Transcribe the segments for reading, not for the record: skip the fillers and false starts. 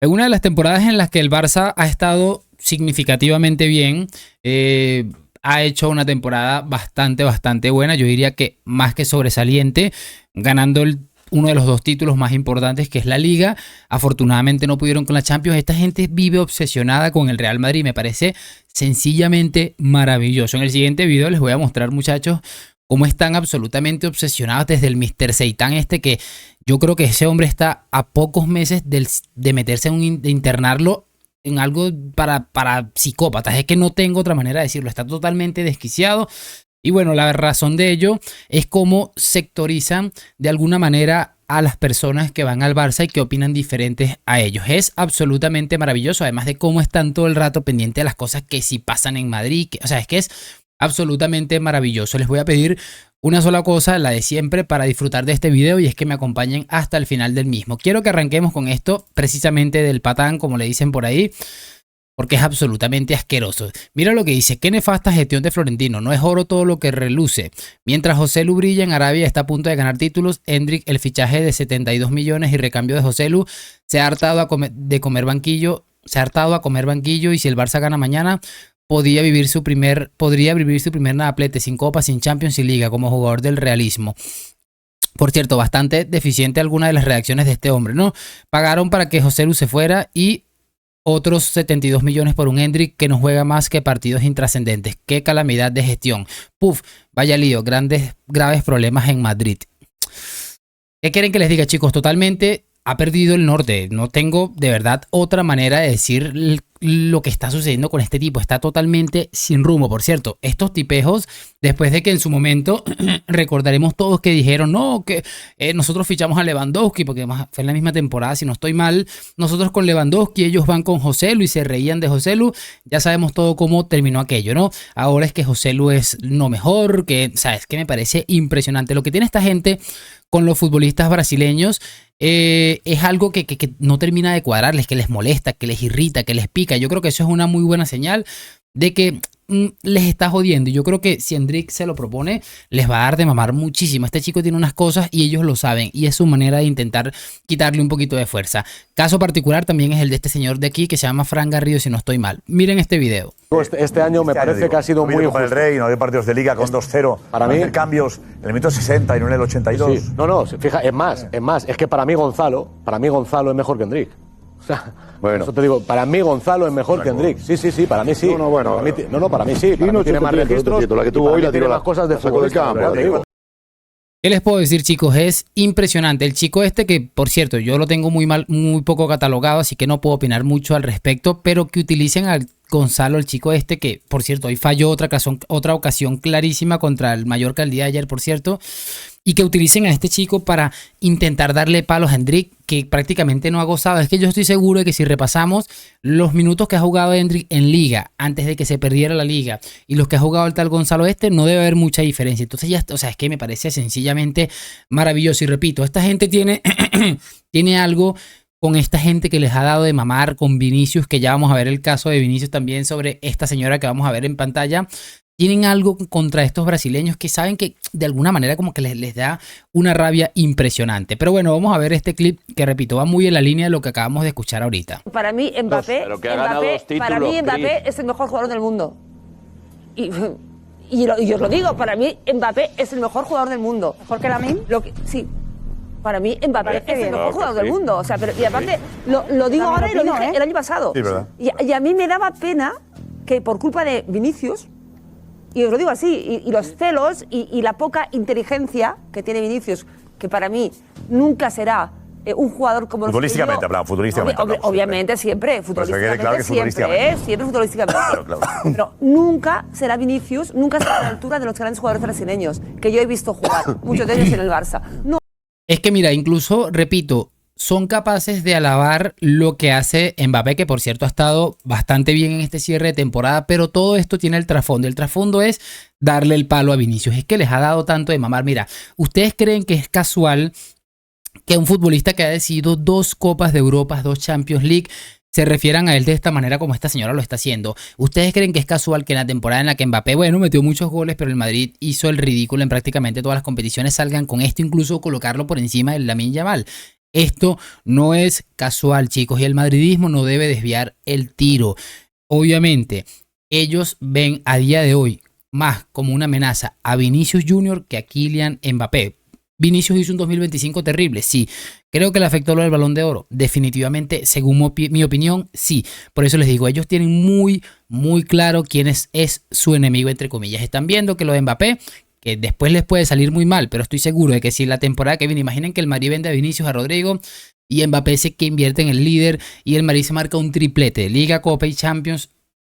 En una de las temporadas en las que el Barça ha estado significativamente bien, ha hecho una temporada bastante buena, yo diría que más que sobresaliente, ganando uno de los dos títulos más importantes, que es la Liga. Afortunadamente no pudieron con la Champions. Esta gente vive obsesionada con el Real Madrid, me parece sencillamente maravilloso. En el siguiente video les voy a mostrar, muchachos, cómo están absolutamente obsesionados desde el Mr. Seitan que yo creo que ese hombre está a pocos meses de meterse de internarlo en algo para psicópatas. Es que no tengo otra manera de decirlo. Está totalmente desquiciado. Y bueno, la razón de ello es cómo sectorizan de alguna manera a las personas que van al Barça y que opinan diferentes a ellos. Es absolutamente maravilloso, además de cómo están todo el rato pendientes de las cosas que sí pasan en Madrid. O sea, es que es absolutamente maravilloso. Les voy a pedir una sola cosa, la de siempre, para disfrutar de este video, y es que me acompañen hasta el final del mismo. Quiero que arranquemos con esto, precisamente del patán, como le dicen por ahí, porque es absolutamente asqueroso. Mira lo que dice: qué nefasta gestión de Florentino, no es oro todo lo que reluce. Mientras Joselu brilla en Arabia, está a punto de ganar títulos, Endrick, el fichaje de 72 millones y recambio de Joselu, se ha hartado a comer banquillo, y si el Barça gana mañana, podría vivir su primer naplete, sin Copa, sin Champions y Liga, como jugador del realismo. Por cierto, bastante deficiente alguna de las reacciones de este hombre, ¿no? Pagaron para que Joselu se fuera y otros 72 millones por un Endrick que no juega más que partidos intrascendentes. Qué calamidad de gestión. Puf, vaya lío, graves problemas en Madrid. ¿Qué quieren que les diga, chicos? Totalmente ha perdido el norte. No tengo de verdad otra manera de decir lo que está sucediendo con este tipo. Está totalmente sin rumbo. Por cierto, estos tipejos, después de que en su momento recordaremos todos que dijeron no, que nosotros fichamos a Lewandowski, porque fue en la misma temporada, si no estoy mal, nosotros con Lewandowski, ellos van con Joselu y se reían de Joselu. Ya sabemos todo cómo terminó aquello, ¿no? Ahora es que Joselu es lo mejor, que, ¿sabes? Que me parece impresionante lo que tiene esta gente con los futbolistas brasileños. Es algo que no termina de cuadrarles, que les molesta, que les irrita, que les pica. Yo creo que eso es una muy buena señal de que les está jodiendo. Y yo creo que si Endrick se lo propone, les va a dar de mamar muchísimo. Este chico tiene unas cosas y ellos lo saben, y es su manera de intentar quitarle un poquito de fuerza. Caso particular también es el de este señor de aquí, que se llama Fran Garrido, si no estoy mal. Miren este video. Este año me parece que ha sido muy injusto. Para el Rey, no hay partidos de Liga con 2-0. Para mí, cambios en el minuto 60 y no en el 82. Sí. No, fija, es más, es que para mí Gonzalo es mejor que Endrick. O sea, bueno, eso te digo, para mí Gonzalo es mejor que Endrick. Sí, para mí sí. Para mí sí. Para mí tiene más registros. La que tuvo hoy la tiró las cosas de fútbol del campo. ¿Qué les puedo decir, chicos? Es impresionante. El chico este, que por cierto yo lo tengo muy poco catalogado, así que no puedo opinar mucho al respecto, pero que utilicen al Gonzalo, el chico este, que por cierto hoy falló otra ocasión clarísima contra el Mallorca el día de ayer, por cierto, y que utilicen a este chico para intentar darle palos a Endrick, que prácticamente no ha gozado. Es que yo estoy seguro de que si repasamos los minutos que ha jugado Endrick en Liga antes de que se perdiera la Liga y los que ha jugado el tal Gonzalo este, no debe haber mucha diferencia. Entonces ya, o sea, es que me parece sencillamente maravilloso. Y repito, esta gente tiene algo con esta gente que les ha dado de mamar, con Vinicius, que ya vamos a ver el caso de Vinicius también sobre esta señora que vamos a ver en pantalla. Tienen algo contra estos brasileños que saben que de alguna manera como que les da una rabia impresionante. Pero bueno, vamos a ver este clip que, repito, va muy en la línea de lo que acabamos de escuchar ahorita. Para mí Mbappé es el mejor jugador del mundo. Y yo os lo digo, para mí Mbappé es el mejor jugador del mundo. ¿Mejor que Lamine? Sí. Para mí Mbappé es el mejor jugador del mundo. O sea, y aparte, lo digo ahora y lo dije el año pasado. Sí, ¿verdad? Y a mí me daba pena que por culpa de Vinicius, y os lo digo así, y los celos y la poca inteligencia que tiene Vinicius, que para mí nunca será un jugador como futbolísticamente, obviamente siempre, siempre futbolísticamente. Claro. Pero nunca será Vinicius, nunca será a la altura de los grandes jugadores brasileños que yo he visto jugar, muchos de ellos en el Barça. No. Es que mira, incluso, repito, son capaces de alabar lo que hace Mbappé, que por cierto ha estado bastante bien en este cierre de temporada, pero todo esto tiene el trasfondo. El trasfondo es darle el palo a Vinicius. Es que les ha dado tanto de mamar. Mira, ¿ustedes creen que es casual que un futbolista que ha decidido 2 Copas de Europa, 2 Champions League, se refieran a él de esta manera como esta señora lo está haciendo? ¿Ustedes creen que es casual que en la temporada en la que Mbappé, bueno, metió muchos goles, pero el Madrid hizo el ridículo en prácticamente todas las competiciones, salgan con esto, incluso colocarlo por encima del Lamine Yamal? Esto no es casual, chicos, y el madridismo no debe desviar el tiro. Obviamente, ellos ven a día de hoy más como una amenaza a Vinicius Junior que a Kylian Mbappé. Vinicius hizo un 2025 terrible, sí. Creo que le afectó lo del Balón de Oro. Definitivamente, según mi opinión, sí. Por eso les digo, ellos tienen muy claro quién es su enemigo, entre comillas. Están viendo que lo de Mbappé, que después les puede salir muy mal, pero estoy seguro de que si la temporada que viene, imaginen que el Madrid vende a Vinicius, a Rodrigo, y Mbappé se que invierte en el líder, y el Madrid se marca un triplete de Liga, Copa y Champions,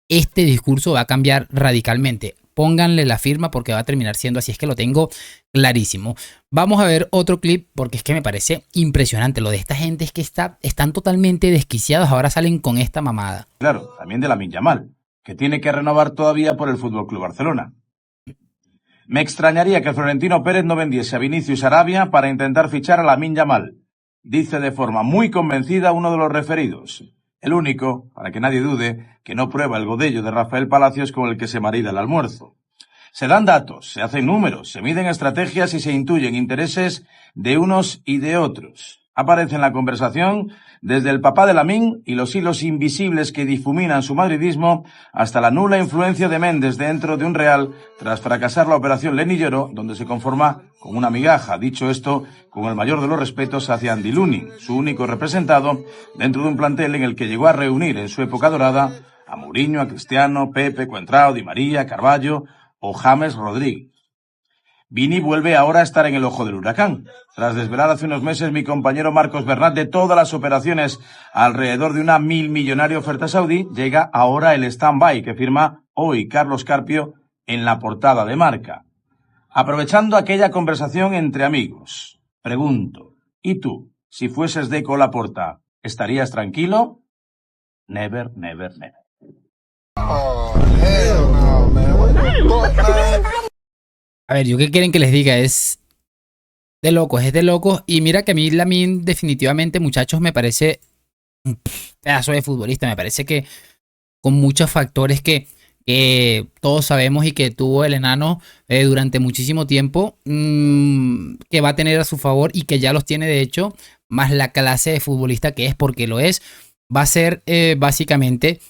este discurso va a cambiar radicalmente. Pónganle la firma porque va a terminar siendo así, es que lo tengo clarísimo. Vamos a ver otro clip porque es que me parece impresionante. Lo de esta gente es que están totalmente desquiciados, ahora salen con esta mamada. Claro, también de Lamine Yamal, que tiene que renovar todavía por el FC Barcelona. Me extrañaría que Florentino Pérez no vendiese a Vinicius Arabia para intentar fichar a Lamine Yamal, dice de forma muy convencida uno de los referidos. El único, para que nadie dude, que no prueba el godello de Rafael Palacios con el que se marida el almuerzo. Se dan datos, se hacen números, se miden estrategias y se intuyen intereses de unos y de otros. Aparece en la conversación desde el papá de Lamine y los hilos invisibles que difuminan su madridismo hasta la nula influencia de Méndez dentro de un Real tras fracasar la operación Lenny Lloro, donde se conforma con una migaja. Dicho esto, con el mayor de los respetos hacia Andy Looney, su único representado dentro de un plantel en el que llegó a reunir en su época dorada a Mourinho, a Cristiano, Pepe, Contrao, Di María, Carvalho o James Rodríguez. Vini vuelve ahora a estar en el ojo del huracán. Tras desvelar hace unos meses mi compañero Marcos Bernat de todas las operaciones alrededor de una millonaria oferta saudí, llega ahora el stand-by que firma hoy Carlos Carpio en la portada de Marca. Aprovechando aquella conversación entre amigos, pregunto, ¿y tú, si fueses Deco Laporta, estarías tranquilo? Never, never, never. Oh, hell no, man. What the fuck, man? A ver, yo qué quieren que les diga, es de locos. Y mira que a mí Lamine definitivamente, muchachos, me parece un pedazo de futbolista. Me parece que con muchos factores que todos sabemos y que tuvo el enano durante muchísimo tiempo, que va a tener a su favor y que ya los tiene de hecho, más la clase de futbolista que es, porque lo es, va a ser básicamente...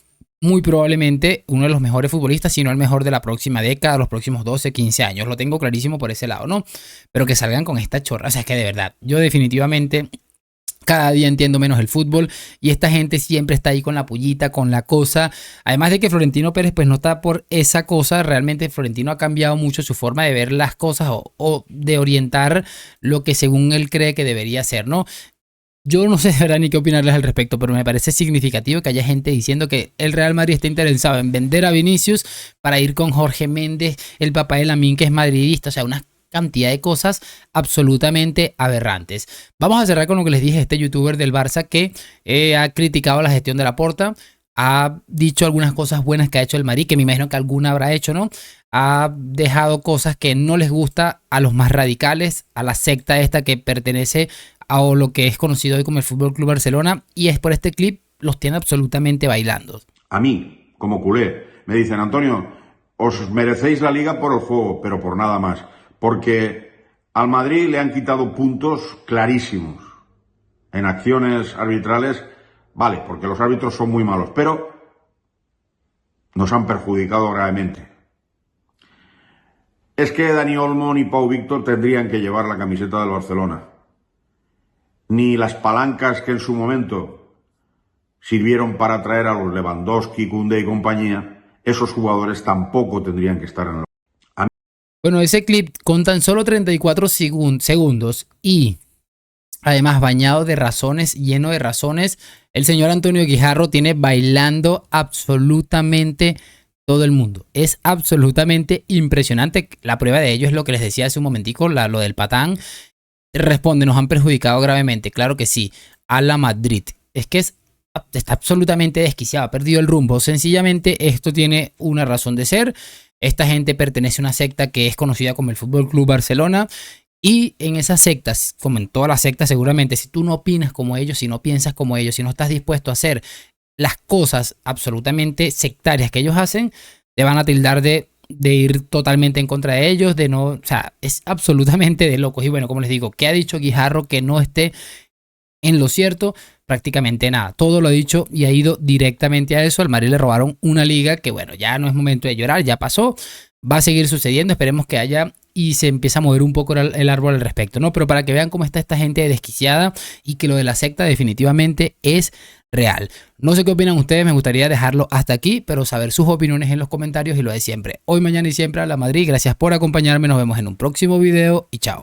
muy probablemente uno de los mejores futbolistas, si no el mejor de la próxima década, los próximos 12, 15 años. Lo tengo clarísimo por ese lado, ¿no? Pero que salgan con esta chorra. O sea, es que de verdad, yo definitivamente cada día entiendo menos el fútbol y esta gente siempre está ahí con la pullita, con la cosa. Además de que Florentino Pérez pues no está por esa cosa. Realmente Florentino ha cambiado mucho su forma de ver las cosas o de orientar lo que según él cree que debería ser, ¿no? Yo no sé de verdad ni qué opinarles al respecto, pero me parece significativo que haya gente diciendo que el Real Madrid está interesado en vender a Vinicius para ir con Jorge Méndez, el papá de Lamine, que es madridista. O sea, una cantidad de cosas absolutamente aberrantes. Vamos a cerrar con lo que les dije, este youtuber del Barça que ha criticado la gestión de Laporta, ha dicho algunas cosas buenas que ha hecho el Madrid, que me imagino que alguna habrá hecho, ¿no? Ha dejado cosas que no les gusta a los más radicales, a la secta esta que pertenece a lo que es conocido hoy como el FC Barcelona, y es por este clip los tiene absolutamente bailando. A mí, como culé, me dicen, Antonio, os merecéis la Liga por el juego, pero por nada más, porque al Madrid le han quitado puntos clarísimos en acciones arbitrales, vale, porque los árbitros son muy malos, pero nos han perjudicado gravemente. Es que Dani Olmo ni Pau Víctor tendrían que llevar la camiseta del Barcelona. Ni las palancas que en su momento sirvieron para traer a los Lewandowski, Koundé y compañía, esos jugadores tampoco tendrían que estar en el... Bueno, ese clip con tan solo 34 segundos y además bañado de razones, lleno de razones, el señor Antonio Guijarro tiene bailando absolutamente todo el mundo. Es absolutamente impresionante. La prueba de ello es lo que les decía hace un momentico, lo del patán. Responde, nos han perjudicado gravemente. Claro que sí, a la Madrid. Es que está absolutamente desquiciado, ha perdido el rumbo. Sencillamente esto tiene una razón de ser. Esta gente pertenece a una secta que es conocida como el FC Barcelona. Y en esas sectas, como en todas las sectas seguramente, si tú no opinas como ellos, si no piensas como ellos, si no estás dispuesto a hacer las cosas absolutamente sectarias que ellos hacen, te van a tildar de ir totalmente en contra de ellos, de no, o sea, es absolutamente de locos. Y bueno, como les digo, ¿qué ha dicho Guijarro que no esté en lo cierto prácticamente nada. Todo lo ha dicho y ha ido directamente a eso. Al Madrid le robaron una liga que, bueno, ya no es momento de llorar, ya pasó. Va a seguir sucediendo, esperemos que haya y se empieza a mover un poco el árbol al respecto, ¿no? Pero para que vean cómo está esta gente desquiciada y que lo de la secta definitivamente es real. No sé qué opinan ustedes, me gustaría dejarlo hasta aquí, pero saber sus opiniones en los comentarios y lo de siempre. Hoy, mañana y siempre a la Madrid. Gracias por acompañarme, nos vemos en un próximo video y chao.